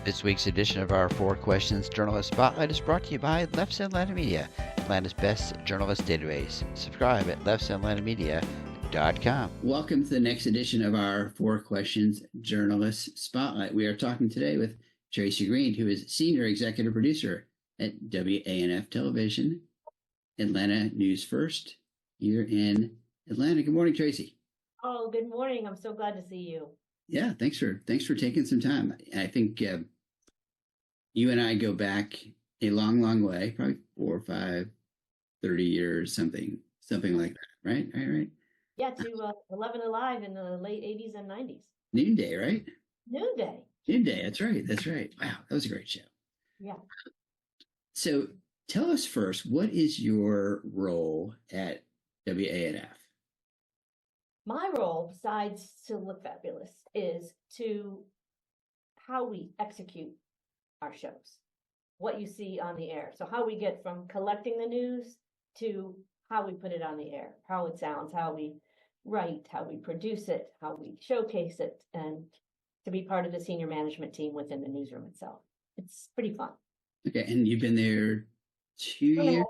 This week's edition of our Four Questions Journalist Spotlight is brought to you by Leff Atlanta Media, Atlanta's best journalist database. Subscribe at leffsatlantamedia.com. Welcome to the next edition of our Four Questions Journalist Spotlight. We are talking today with Tracy Green, who is Senior Executive Producer at WANF Television, Atlanta News First, here in Atlanta. Good morning, Tracy. Oh, good morning. I'm so glad to see you. Yeah, thanks for taking some time. I think you and I go back a long, long way, probably 4 or 5, 30 years, something like that, right? Right. Yeah, to 11 Alive in the late 80s and 90s. Noonday, right? Noonday. That's right. Wow, that was a great show. Yeah. So tell us first, what is your role at WANF? My role, besides to look fabulous, is to how we execute our shows, what you see on the air. So how we get from collecting the news to how we put it on the air, how it sounds, how we write, how we produce it, how we showcase it, and to be part of the senior management team within the newsroom itself. It's pretty fun. Okay, and you've been there 2 years?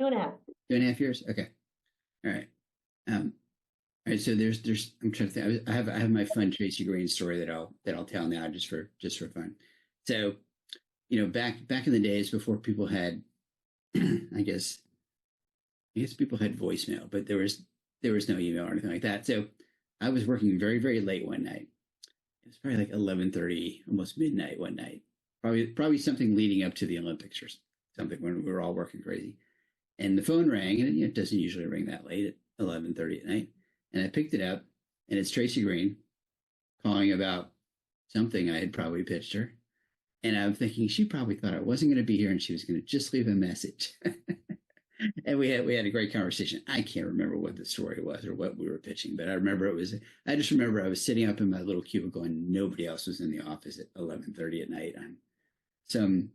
2.5. 2.5 years? Okay. All right. All right, so there's I'm trying to think. I have my fun Tracy Green story that I'll tell now just for fun. So, back in the days before people had, I guess people had voicemail, but there was no email or anything like that. So I was working very, very late one night. It was probably like 11:30, almost midnight one night. Probably something leading up to the Olympics or something when we were all working crazy. And the phone rang, and it doesn't usually ring that late at 11:30 at night. And I picked it up, and it's Tracy Green calling about something I had probably pitched her. And I'm thinking she probably thought I wasn't going to be here, and she was going to just leave a message. And we had a great conversation. I can't remember what the story was or what we were pitching, but I just remember I was sitting up in my little cubicle, and nobody else was in the office at 11:30 at night on some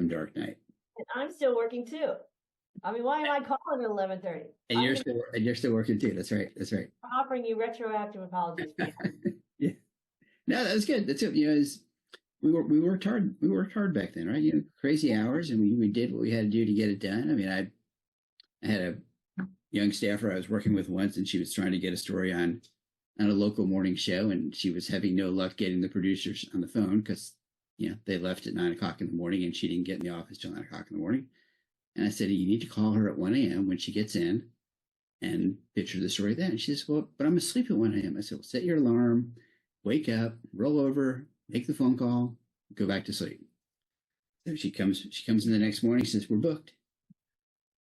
dark night. And I'm still working too. I mean, why am I calling at 11:30? And you're still working too. That's right. I'm offering you retroactive apologies. Yeah. No, that was good. That's it. We worked hard. We worked hard back then, right? Crazy hours, and we did what we had to do to get it done. I mean, I had a young staffer I was working with once, and she was trying to get a story on a local morning show, and she was having no luck getting the producers on the phone because they left at 9 o'clock in the morning, and she didn't get in the office till 9 o'clock in the morning. And I said, you need to call her at 1 a.m. when she gets in and pitch her the story then. And she says, well, but I'm asleep at 1 a.m. I said, well, set your alarm, wake up, roll over, make the phone call, go back to sleep. So she comes in the next morning, says, we're booked.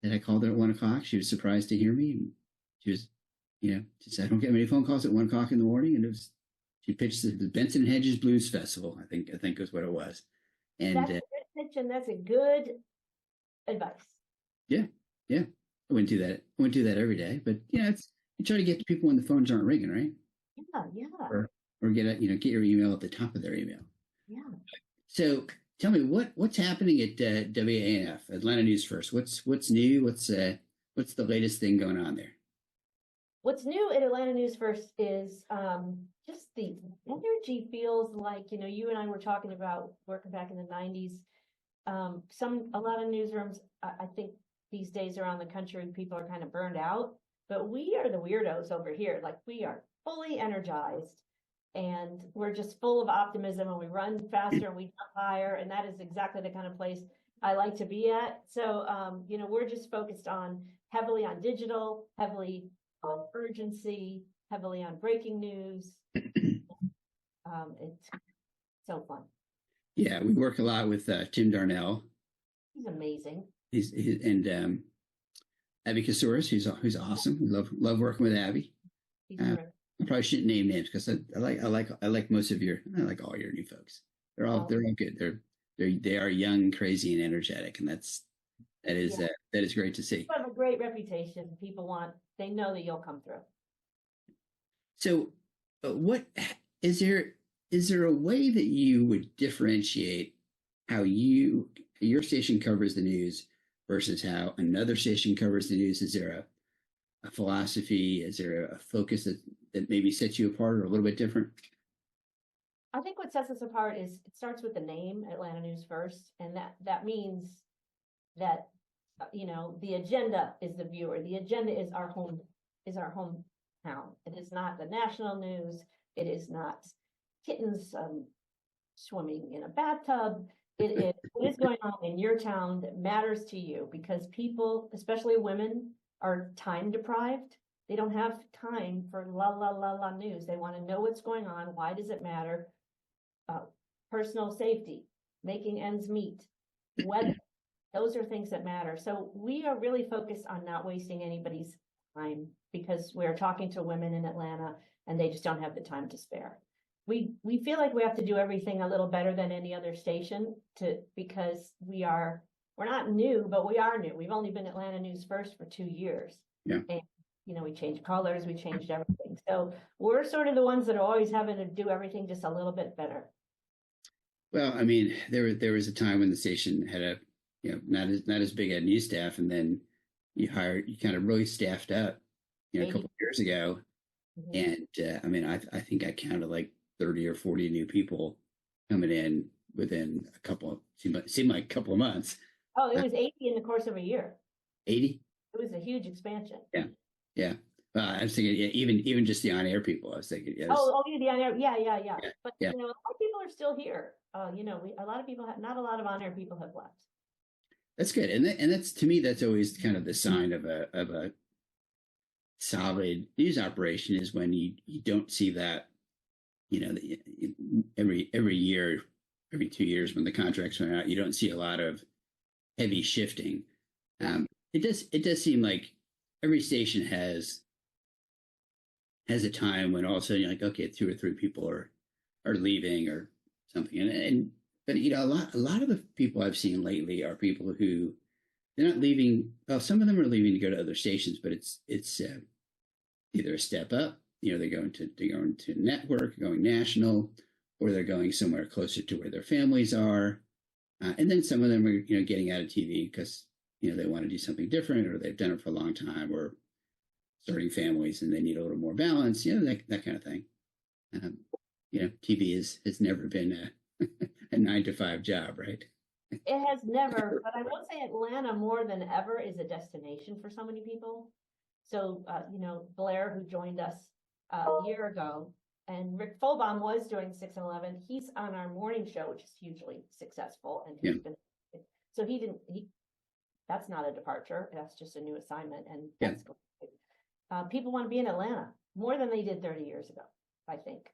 And I called her at 1 o'clock. She was surprised to hear me. And she was, she said, I don't get many phone calls at 1 o'clock in the morning. And she pitched the Benson Hedges Blues Festival, I think is what it was. And that's a good pitch, and that's a good advice. Yeah. I wouldn't do that every day, but you try to get to people when the phones aren't ringing, right? Yeah. Or get your email at the top of their email. Yeah. So tell me what's happening at WANF, Atlanta News First. What's new? What's the latest thing going on there? What's new at Atlanta News First is just the energy feels like you and I were talking about working back in the 90s. A lot of newsrooms, I think these days around the country, people are kind of burned out, but we are the weirdos over here. Like, we are fully energized, and we're just full of optimism, and we run faster and we jump higher. And that is exactly the kind of place I like to be at. So, we're just focused heavily on digital, heavily on urgency, heavily on breaking news. It's so fun. Yeah, we work a lot with Tim Darnell. He's amazing. And Abby Kasouris, who's awesome. We love working with Abby. I probably shouldn't name names because I like most of I like all your new folks. They're all good. They are young, crazy, and energetic, and that is great to see. You have a great reputation. People they know that you'll come through. So, what is there? Is there a way that you would differentiate how your station covers the news versus how another station covers the news? Is there a philosophy? Is there a focus that maybe sets you apart or a little bit different? I think what sets us apart is it starts with the name, Atlanta News First, and that means that the agenda is the viewer. The agenda is our hometown. It is not the national news. It is not kittens swimming in a bathtub. It is what is going on in your town that matters to you, because people, especially women, are time deprived. They don't have time for la news. They want to know what's going on. Why does it matter? Personal safety, making ends meet, weather. Those are things that matter. So we are really focused on not wasting anybody's time, because we're talking to women in Atlanta and they just don't have the time to spare. We feel like we have to do everything a little better than any other station because we're not new, but we are new. We've only been Atlanta News First for 2 years. Yeah. And we changed colors, we changed everything. So we're sort of the ones that are always having to do everything just a little bit better. Well, I mean, there was a time when the station had a not as big a news staff, and then you kind of really staffed up a couple of years ago. Mm-hmm. And I mean, I think I counted like 30 or 40 new people coming in within seemed like a couple of months. Oh, it was 80 in the course of a year. 80? It was a huge expansion. Yeah. I was thinking, even just the on-air people. I was thinking, the on-air, yeah. But a lot of people are still here. A lot of people not a lot of on-air people have left. That's good, and that's, to me, that's always kind of the sign of a solid news operation, is when you don't see that, every year, every 2 years when the contracts run out, you don't see a lot of heavy shifting. It does seem like every station has a time when all of a sudden you're like, okay, 2 or 3 people are leaving or something, but a lot of the people I've seen lately are people who, they're not leaving. Well, some of them are leaving to go to other stations, but it's either a step up, they're going to network, going national, or they're going somewhere closer to where their families are, and then some of them are getting out of TV because they want to do something different, or they've done it for a long time, or starting families and they need a little more balance, that kind of thing. TV has never been a 9-to-5 job, right? It has never, but I will say Atlanta more than ever is a destination for so many people. So, Blair, who joined us a year ago, and Rick Folbaum was doing 6 and 11. He's on our morning show, which is hugely successful, and he's been. So that's not a departure. That's just a new assignment, and that's great. People want to be in Atlanta more than they did 30 years ago, I think.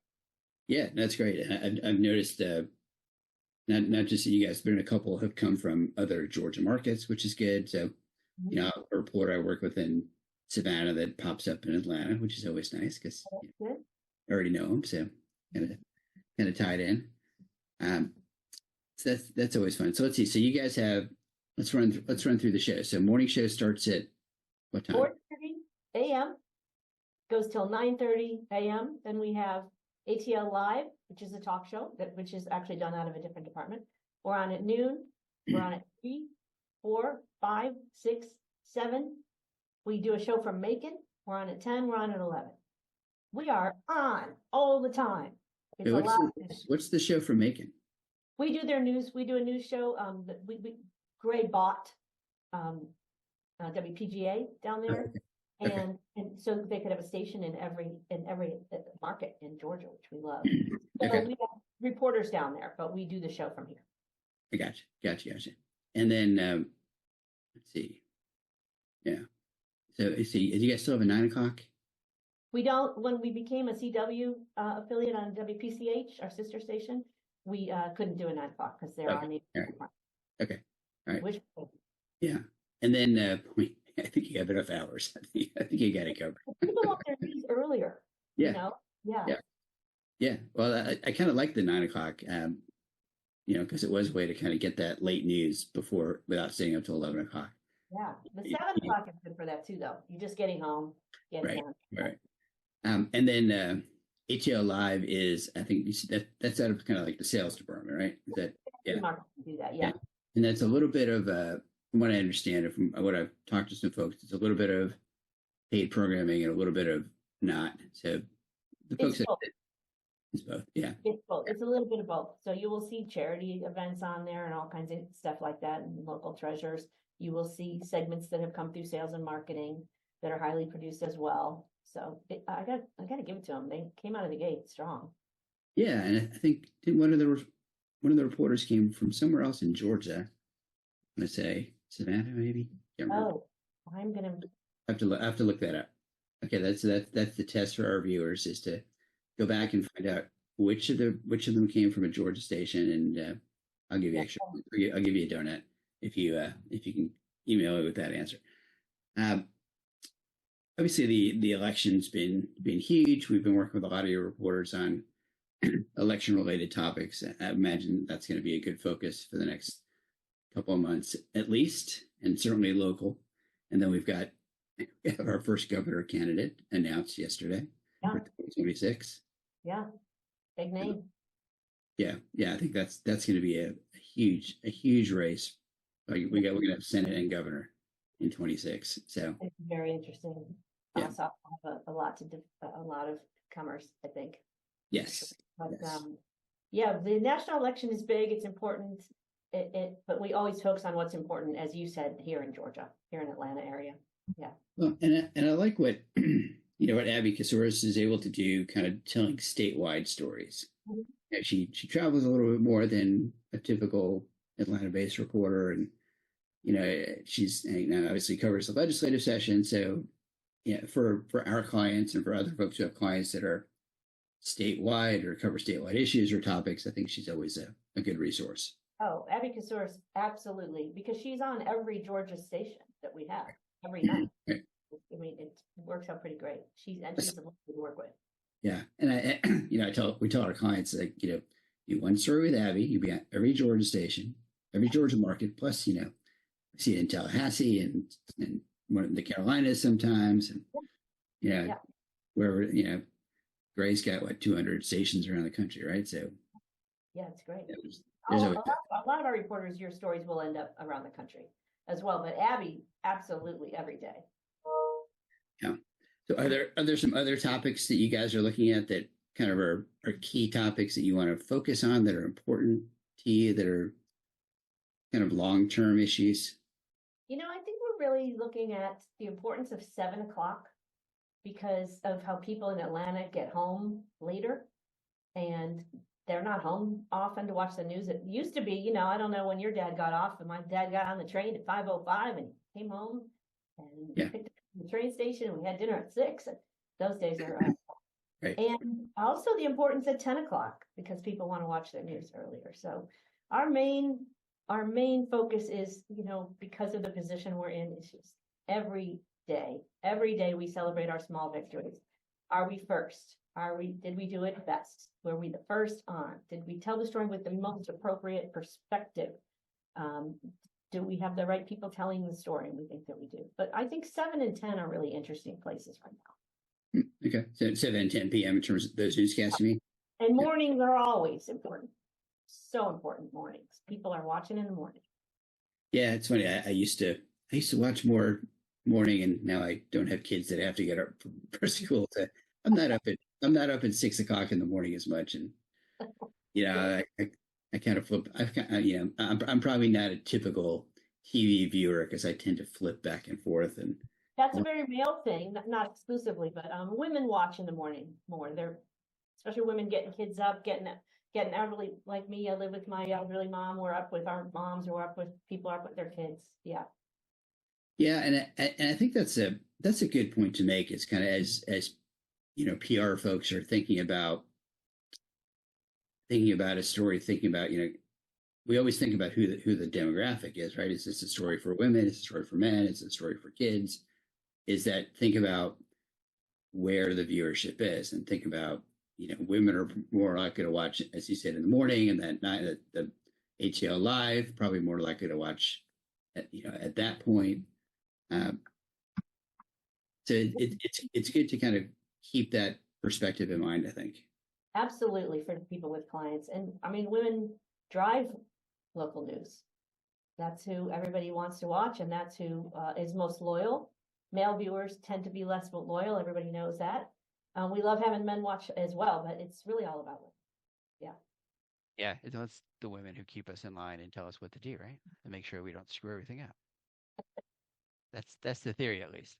Yeah, that's great. I've noticed not just you guys, but a couple have come from other Georgia markets, which is good. So, a reporter I work with in Savannah that pops up in Atlanta, which is always nice because I already know him, so kind of tied in. So that's always fun. So let's see. So you guys have let's run through the show. So morning show starts at what time? 4:30 a.m. goes till 9:30 a.m. Then we have ATL Live, which is a talk show which is actually done out of a different department. We're on at noon. We're on at 3, 4, 5, 6, 7. We do a show from Macon. We're on at 10. We're on at 11. We are on all the time. What's the show from Macon? We do their news. We do a news show. Gray bought WPGA down there. And so they could have a station in every market in Georgia, which we love. So we have reporters down there, but we do the show from here. I gotcha. And then let's see. Yeah. So do you guys still have a 9 o'clock? We don't. When we became a CW affiliate on WPCH, our sister station, we couldn't do a 9 o'clock because they're on the. Okay. All right. Which? Yeah. And then I think you have enough hours. I think you got it covered. People want their news earlier. Yeah. Yeah. Well, I kind of like the 9 o'clock, because it was a way to kind of get that late news without staying up till 11 o'clock. Yeah. The 7 o'clock is good for that too, though. You're just getting home. Right. And then ATL Live is, I think that's out of kind of like the sales department, right? Is that, do that, yeah. And that's a little bit of from what I understand, from what I've talked to some folks, it's a little bit of paid programming and a little bit of not. So the folks It's both. Yeah. It's both. It's a little bit of both. So you will see charity events on there and all kinds of stuff like that, and local treasures. You will see segments that have come through sales and marketing that are highly produced as well. So I got to give it to them. They came out of the gate strong. Yeah, and I think one of the reporters came from somewhere else in Georgia. I'm gonna say Savannah, maybe. Can't remember. Oh, I'm gonna. I have to look that up. Okay, that's the test for our viewers, is to go back and find out which of them came from a Georgia station, and I'll give you extra. I'll give you a donut if you can email me with that answer. Obviously, the election's been huge. We've been working with a lot of your reporters on election related topics. I imagine that's going to be a good focus for the next couple of months at least, and certainly local. And then we have our first governor candidate announced yesterday for 2026. Yeah, big name. Yeah, I think that's going to be a huge race. Like we're going to have Senate and governor in 26. So it's very interesting. Yeah. Also, a lot of comers, I think. Yes. But yes. Yeah, the national election is big. It's important. But we always focus on what's important, as you said, here in Georgia, here in Atlanta area. Yeah. Well, and I like what what Abby Casares is able to do, kind of telling statewide stories. Mm-hmm. She travels a little bit more than a typical Atlanta-based reporter, and she's obviously covers the legislative session. So for our clients and for other folks who have clients that are statewide or cover statewide issues or topics, I think she's always a good resource. Oh, Abby Casares, absolutely, because she's on every Georgia station that we have every night. Right. I mean, it works out pretty great. She's a lovely to work with. Yeah, and we tell our clients, like, do one story with Abby, you'll be at every Georgia station, every Georgia market, plus see it in Tallahassee and the Carolinas sometimes, and wherever Gray's got 200 stations around the country, right? So yeah, it's great. A lot of our reporters, your stories will end up around the country as well, but Abby, absolutely every day. Yeah. So are there some other topics that you guys are looking at that kind of are key topics that you want to focus on, that are important to you, that are kind of long-term issues? I think we're really looking at the importance of 7 o'clock because of how people in Atlanta get home later, and they're not home often to watch the news. It used to be, I don't know when your dad got off, and my dad got on the train at 5:05 and came home and picked up the train station, and we had dinner at 6. And those days are right. And also the importance at 10 o'clock because people want to watch their news earlier. So our main focus is, because of the position we're in, is just every day we celebrate our small victories. Are we first? Did we do it best? Were we the first on? Did we tell the story with the most appropriate perspective? Do we have the right people telling the story? And we think that we do. But I think 7 and 10 are really interesting places right now. Okay. So 7 and 10 p.m. in terms of those newscasts, you mean? And mornings are always important. So important mornings. People are watching in the morning. Yeah, it's funny. I used to watch more morning, and now I don't have kids that have to get up for school. I'm not up at 6 o'clock in the morning as much, and I kind of flip. I'm probably not a typical TV viewer because I tend to flip back and forth, and that's a very male thing, not exclusively, but women watch in the morning more. They're especially women getting kids up, getting elderly like me. I live with my elderly mom. We're up with our moms, or we're up with people up with their kids. Yeah. Yeah, and I think that's a good point to make. It's kind of as PR folks are thinking about a story, thinking about, we always think about who the demographic is, right? Is this a story for women? Is it a story for men? Is it a story for kids? Think about where the viewership is, and think about, women are more likely to watch, as you said, in the morning, and that night the ATL live, probably more likely to watch at that point. So it's good to kind of keep that perspective in mind, I think. Absolutely, for people with clients. And I mean, women drive local news. That's who everybody wants to watch, and that's who is most loyal. Male viewers tend to be less loyal. Everybody knows that. We love having men watch as well, but it's really all about women. Yeah. Yeah, it's the women who keep us in line and tell us what to do, right? And make sure we don't screw everything up. That's the theory, at least.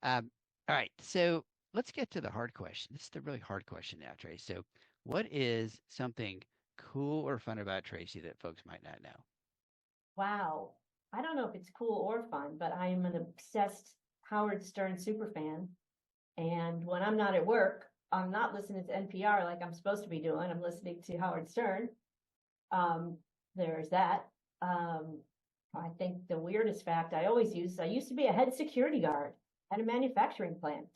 All right, so let's get to the hard question. This is the really hard question now, Tracy. So, what is something cool or fun about Tracy that folks might not know? Wow. I don't know if it's cool or fun, but I am an obsessed Howard Stern super fan. And when I'm not at work, I'm not listening to NPR like I'm supposed to be doing. I'm listening to Howard Stern. Um, there's that. I think the weirdest fact I used to be a head security guard at a manufacturing plant.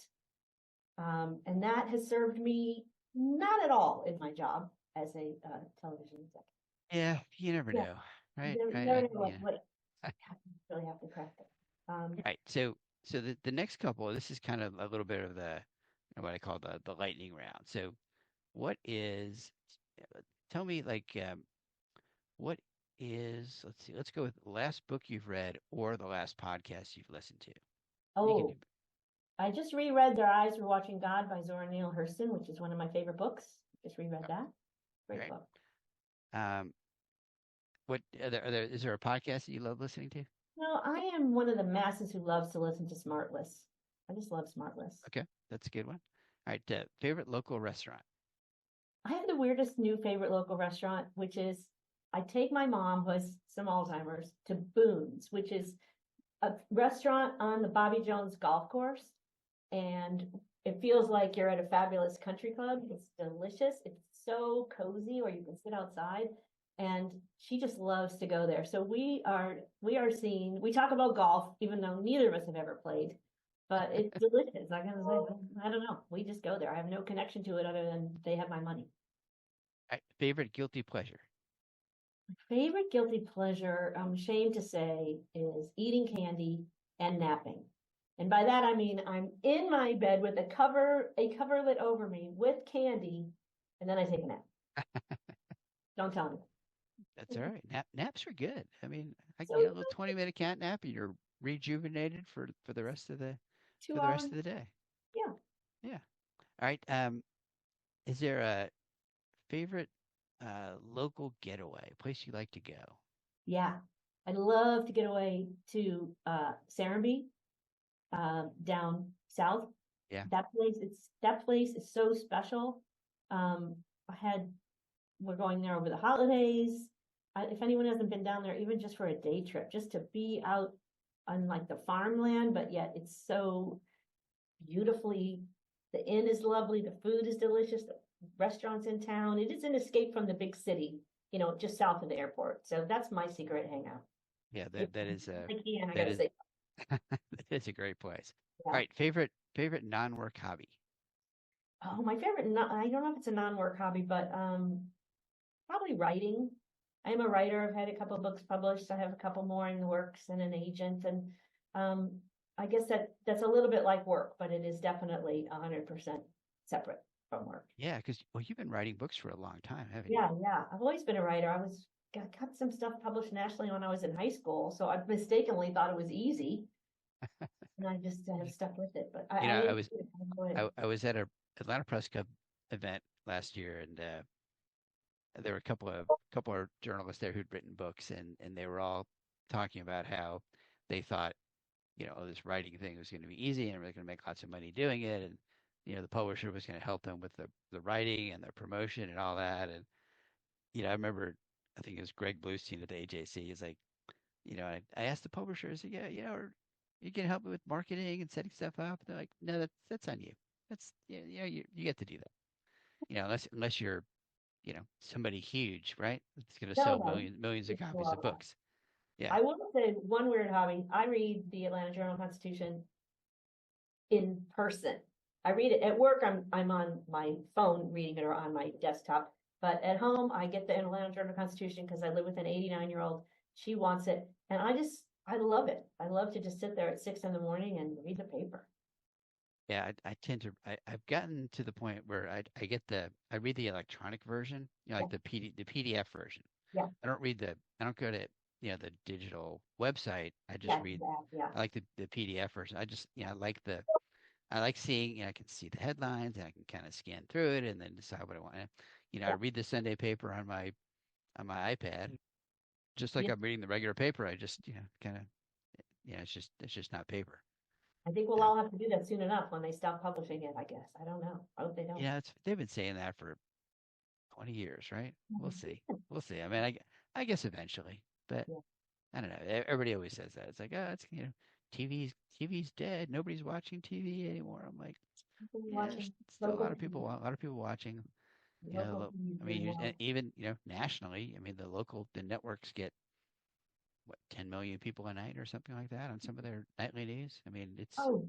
And that has served me not at all in my job as a television executive. Yeah, you never Yeah, know, right? you Right? never know Yeah. what really have to crack it. Right. So the next couple, this is kind of a little bit of the what I call the lightning round. So, what is? Tell me like what is? Let's see. Let's go with the last book you've read or the last podcast you've listened to. You can do. Oh, I just reread Their Eyes Were Watching God by Zora Neale Hurston, which is one of my favorite books. Just reread that. Great Right. book. What is there a podcast that you love listening to? No, I am one of the masses who loves to listen to SmartLess. I just love SmartLess. Okay, that's a good one. All right, favorite local restaurant. I have the weirdest new favorite local restaurant, which is I take my mom, who has some Alzheimer's, to Boone's, which is a restaurant on the Bobby Jones golf course. And it feels like you're at a fabulous country club. It's delicious. It's so cozy where you can sit outside. And she just loves to go there. So we are seeing, we talk about golf, even though neither of us have ever played, but it's delicious. I gotta say, I don't know. We just go there. I have no connection to it other than they have my money. All right, favorite guilty pleasure. My favorite guilty pleasure, I'm ashamed to say, is eating candy and napping. And by that I mean I'm in my bed with a coverlet over me with candy, and then I take a nap. Don't tell me. That's all right. Naps are good. I mean, I can So get a little 20-minute cat nap and you're rejuvenated for the rest of the 2 hours. day. Yeah. Yeah. All right. Is there a favorite local getaway, place you like to go? Yeah. I'd love to get away to Serenbe, down south. Yeah. That place is so special. Um, we're going there over the holidays. If anyone hasn't been down there, even just for a day trip, just to be out on like the farmland, but yet it's so beautifully, the inn is lovely, the food is delicious, the restaurants in town. It is an escape from the big city, just south of the airport. So that's my secret hangout. Yeah, that is I that gotta is say. that is a great place. Yeah. All right, favorite non-work hobby. Oh, my favorite, I don't know if it's a non-work hobby, but probably writing. I am a writer. I've had a couple of books published. I have a couple more in the works and an agent. And I guess that's a little bit like work, but it is definitely 100% separate from work. Yeah, because you've been writing books for a long time, haven't you? Yeah. I've always been a writer. Got some stuff published nationally when I was in high school, so I mistakenly thought it was easy, and I just have stuck with it. But I was at a Atlanta Press Club event last year, and there were a couple of journalists there who'd written books, and they were all talking about how they thought, this writing thing was going to be easy and they're going to make lots of money doing it, and the publisher was going to help them with the writing and the promotion and all that, and I remember, I think it was Greg Bluestein at the AJC. He's like, I asked the publisher, I said, yeah, you can help me with marketing and setting stuff up. And they're like, no, that's on you. That's you get to do that. Unless you're somebody huge, right? It's going to sell millions of copies of books. Yeah. I will say one weird hobby. I read the Atlanta Journal-Constitution in person. I read it at work. I'm on my phone reading it or on my desktop. But at home, I get the Atlanta Journal-Constitution because I live with an 89-year-old. She wants it, and I love it. I love to just sit there at 6 in the morning and read the paper. Yeah, I tend to. I've gotten to the point where I read the electronic version, like the PDF version. Yeah. I don't go to the digital website. I just read. Yeah. I like the PDF version. I just I I like seeing, I can see the headlines and I can kind of scan through it and then decide what I want. I read the Sunday paper on my iPad, just like Yeah. I'm reading the regular paper. I just, kind of, it's just not paper. I think we'll You know, all have to do that soon enough when they stop publishing it, I guess. I don't know. I hope they don't. they've been saying that for 20 years, right? We'll see. We'll see. I mean, I guess eventually, but Yeah. I don't know. Everybody always says that. It's like, oh, TV's dead. Nobody's watching TV anymore. I'm like, People yeah, there's watching still local a lot of people watching. local TV I doing mean, well. even nationally. I mean, the networks get what 10 million people a night or something like that on some of their nightly news. I mean, it's Oh,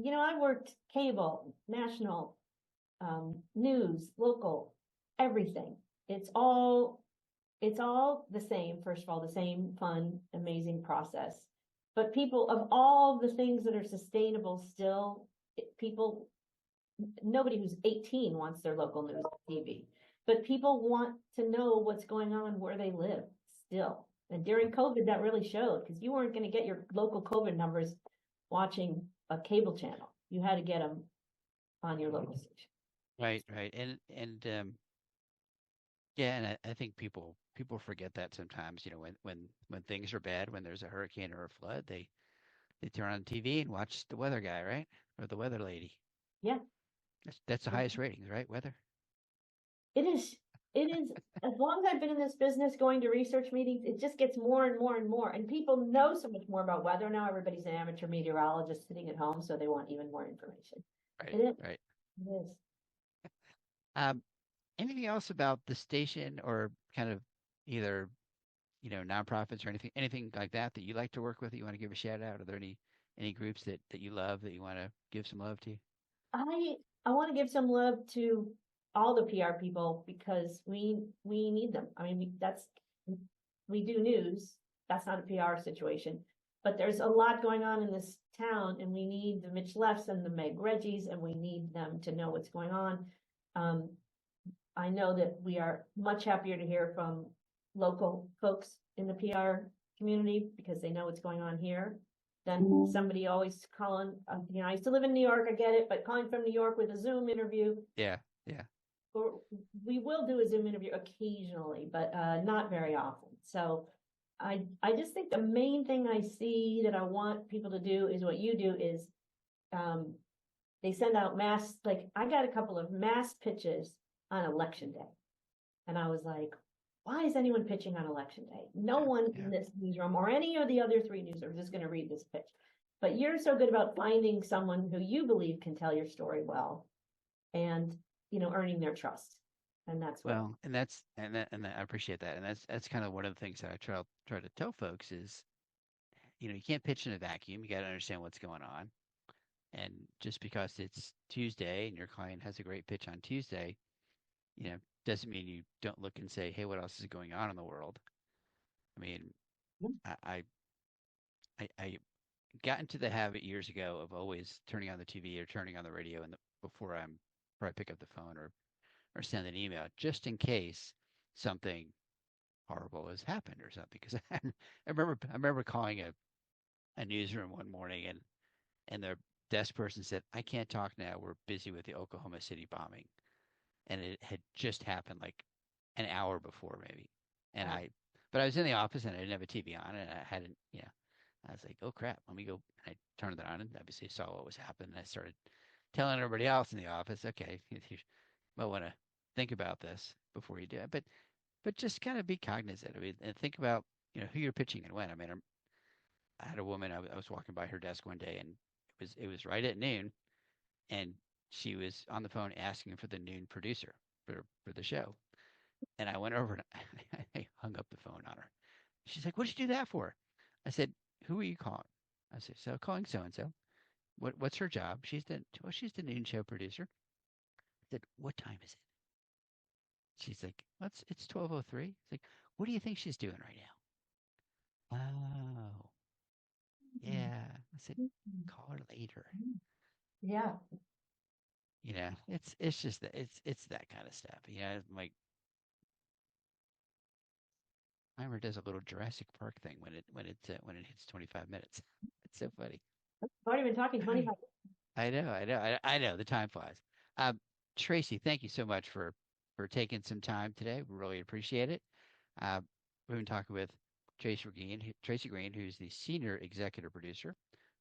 I worked cable, national, news, local, everything. It's all the same. First of all, the same fun, amazing process. But people, of all the things that are sustainable still, people, nobody who's 18 wants their local news TV, but people want to know what's going on where they live still. And during COVID, that really showed, because you weren't going to get your local COVID numbers watching a cable channel. You had to get them on your local station. right, right, and yeah, and I think people forget that sometimes. When things are bad, when there's a hurricane or a flood, they turn on TV and watch the weather guy, right, or the weather lady. Yeah, That's the highest ratings, right? Weather. it is. It is. As long as I've been in this business going to research meetings, it just gets more and more and more. And people know so much more about weather now. Everybody's an amateur meteorologist sitting at home, so they want even more information. Right, It is. right. It is. Um, Anything else about the station or kind of either nonprofits or anything like that you like to work with that you want to give a shout out? Are there any groups that you love that you want to give some love to? I I want to give some love to all the PR people because we need them. I mean, we do news. That's not a PR situation, but there's a lot going on in this town, and we need the Mitch Leffs and the Meg Reggies, and we need them to know what's going on. Um, I know that we are much happier to hear from local folks in the PR community because they know what's going on here than somebody always calling. I used to live in New York, I get it, but calling from New York with a Zoom interview, Yeah, yeah. or we will do a Zoom interview occasionally, but not very often. So I just think the main thing I see that I want people to do is what you do is they send out mass, like I got a couple of mass pitches on election day. And I was like, why is anyone pitching on election day? No one Yeah. in this newsroom or any of the other three newsrooms is going to read this pitch. But you're so good about finding someone who you believe can tell your story well and, earning their trust. And that's what. Well, and I appreciate that, and that's kind of one of the things that I try to tell folks is, you can't pitch in a vacuum. You got to understand what's going on, and just because it's Tuesday and your client has a great pitch on Tuesday, doesn't mean you don't look and say, hey, what else is going on in the world? I mean, I I got into the habit years ago of always turning on the TV or turning on the radio before I pick up the phone or send an email, just in case something horrible has happened or something. Because I remember calling a newsroom one morning and the desk person said, "I can't talk now. We're busy with the Oklahoma City bombing," and it had just happened like an hour before maybe. And but I was in the office and I didn't have a TV on and I hadn't, I was like, oh crap, let me go. And I turned it on and obviously saw what was happening. And I started telling everybody else in the office, okay, you might want to think about this before you do it. But just kind of be cognizant. I mean, and think about, who you're pitching and when. I mean, I had a woman, I was walking by her desk one day and it was right at noon and she was on the phone asking for the noon producer for the show. And I went over and I hung up the phone on her. She's like, "What'd you do that for?" I said, "Who are you calling?" I said, "So calling so and so. What's her job?" She's the noon show producer. I said, "What time is it?" She's like, "Well, it's 12:03." It's like, "What do you think she's doing right now?" Oh, yeah. I said, "Call her later." Yeah. It's just that it's that kind of stuff. Like timer does a little Jurassic Park thing when it hits 25 minutes. It's so funny. I've already been talking 25. I know, I know. The time flies. Tracy, thank you so much for taking some time today. We really appreciate it. Uh, we've been talking with Tracy Green, who's the senior executive producer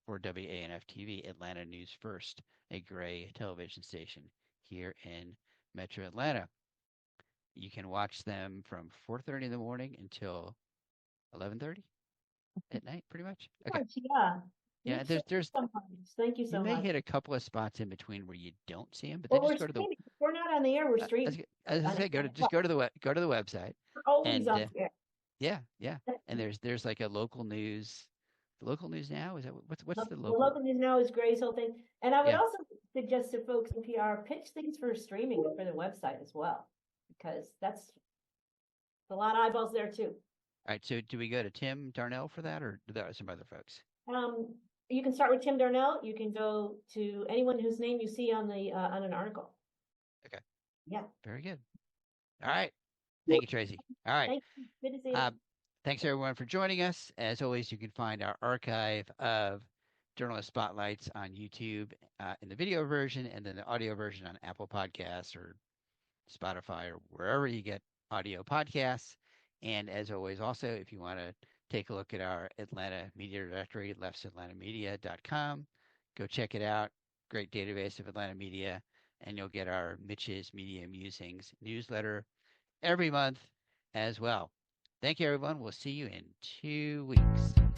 for WANF TV, Atlanta News First, a gray television station here in Metro Atlanta. You can watch them from 4:30 in the morning until 11:30 at night, pretty much. Okay. Yeah. Yeah, Mitch, thank you you so may much. hit a couple of spots in between where you don't see them, but then Well, just we're go to the streaming. If we're not on the air, we're I was, streaming. I was say go to the website We're always and on the air. yeah, and there's like a local news now is that what's the The local? local news now is Gray's whole thing. And I would Yeah. also suggest to folks in PR, pitch things for streaming for the website as well, because that's a lot of eyeballs there too. All right, so do we go to Tim Darnell for that, or do that some other folks? You can start with Tim Darnell. You can go to anyone whose name you see on the on an article. Okay. Yeah. Very good. All right. Thank you, Tracy. All right. Thank you. Good to see you. Thanks everyone for joining us. As always, you can find our archive of journalist spotlights on YouTube in the video version, and then the audio version on Apple Podcasts or Spotify or wherever you get audio podcasts. And as always, also, if you want to take a look at our Atlanta Media Directory, leffsatlantamedia.com, go check it out. Great database of Atlanta media, and you'll get our Mitch's Media Musings newsletter every month as well. Thank you, everyone. We'll see you in 2 weeks.